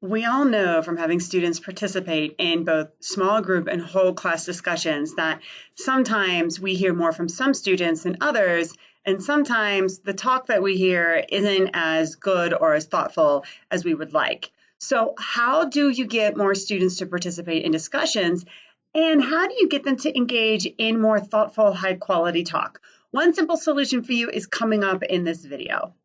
We all know from having students participate in both small group and whole class discussions that sometimes we hear more from some students than others, and sometimes the talk that we hear isn't as good or as thoughtful as we would like. So how do you get more students to participate in discussions, and how do you get them to engage in more thoughtful, high-quality talk? One simple solution for you is coming up in this video.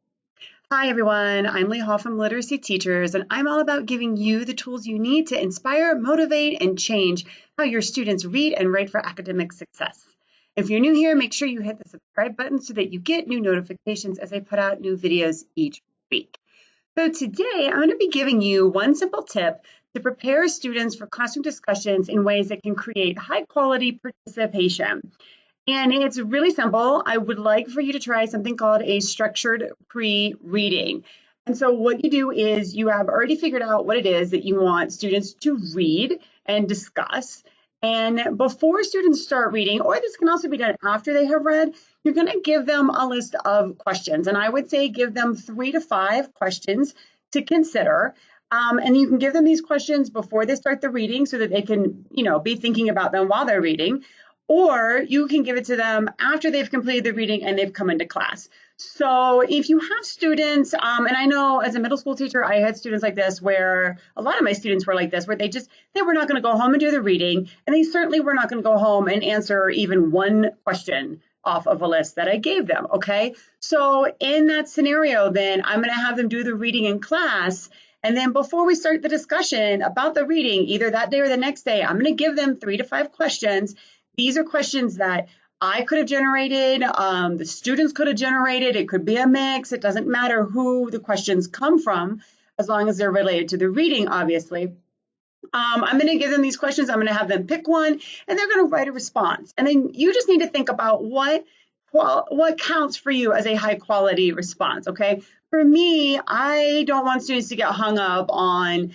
Hi everyone, I'm Lee Hall from Literacy Teachers, and I'm all about giving you the tools you need to inspire, motivate, and change how your students read and write for academic success. If you're new here, make sure you hit the subscribe button so that you get new notifications as I put out new videos each week. So today, I'm going to be giving you one simple tip to prepare students for classroom discussions in ways that can create high-quality participation. And it's really simple. I would like for you to try something called a structured pre-reading. And so what you do is you have already figured out what it is that you want students to read and discuss. And before students start reading, or this can also be done after they have read, you're going to give them a list of questions. And I would say give them 3 to 5 questions to consider. And you can give them these questions before they start the reading so that they can, be thinking about them while they're reading. Or you can give it to them after they've completed the reading and they've come into class. So if you have students, and I know as a middle school teacher, I had students like this where a lot of my students were like this, where they were not going to go home and do the reading, and they certainly were not going to go home and answer even one question off of a list that I gave them, okay? So in that scenario, then I'm going to have them do the reading in class. And then before we start the discussion about the reading, either that day or the next day, I'm going to give them 3 to 5 questions. These are questions that I could have generated, the students could have generated, it could be a mix, it doesn't matter who the questions come from, as long as they're related to the reading, obviously. I'm going to give them these questions, I'm going to have them pick one, and they're going to write a response. And then you just need to think about what counts for you as a high quality response, okay? For me, I don't want students to get hung up on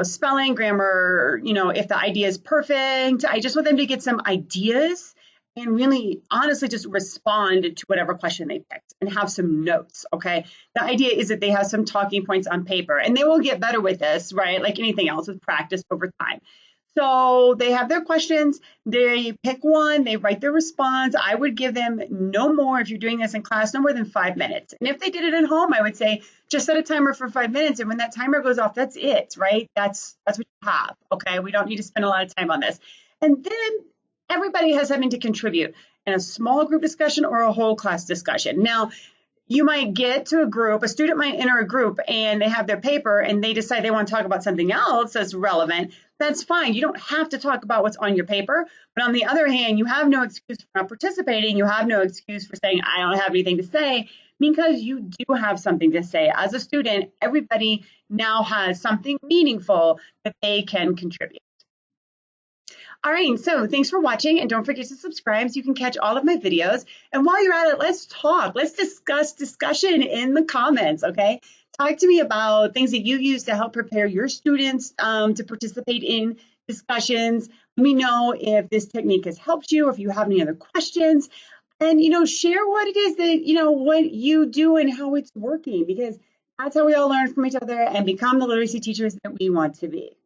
spelling, grammar, if the idea is perfect. I just want them to get some ideas and really honestly just respond to whatever question they picked and have some notes, okay? The idea is that they have some talking points on paper, and they will get better with this, right? Like anything else with practice over time. So they have their questions, they pick one, they write their response. I would give them no more, if you're doing this in class, no more than 5 minutes. And if they did it at home, I would say just set a timer for 5 minutes. And when that timer goes off, that's it, right? That's what you have, okay? We don't need to spend a lot of time on this. And then everybody has something to contribute in a small group discussion or a whole class discussion. Now, you might get to a group, a student might enter a group and they have their paper and they decide they want to talk about something else that's relevant. That's fine. You don't have to talk about what's on your paper. But on the other hand, you have no excuse for not participating. You have no excuse for saying, I don't have anything to say, because you do have something to say. As a student, everybody now has something meaningful that they can contribute. All right, so thanks for watching, and don't forget to subscribe so you can catch all of my videos. And while you're at it, let's talk. Let's discuss discussion in the comments, okay? Talk to me about things that you use to help prepare your students to participate in discussions. Let me know if this technique has helped you, or if you have any other questions. And, share what it is that, what you do and how it's working, because that's how we all learn from each other and become the literacy teachers that we want to be.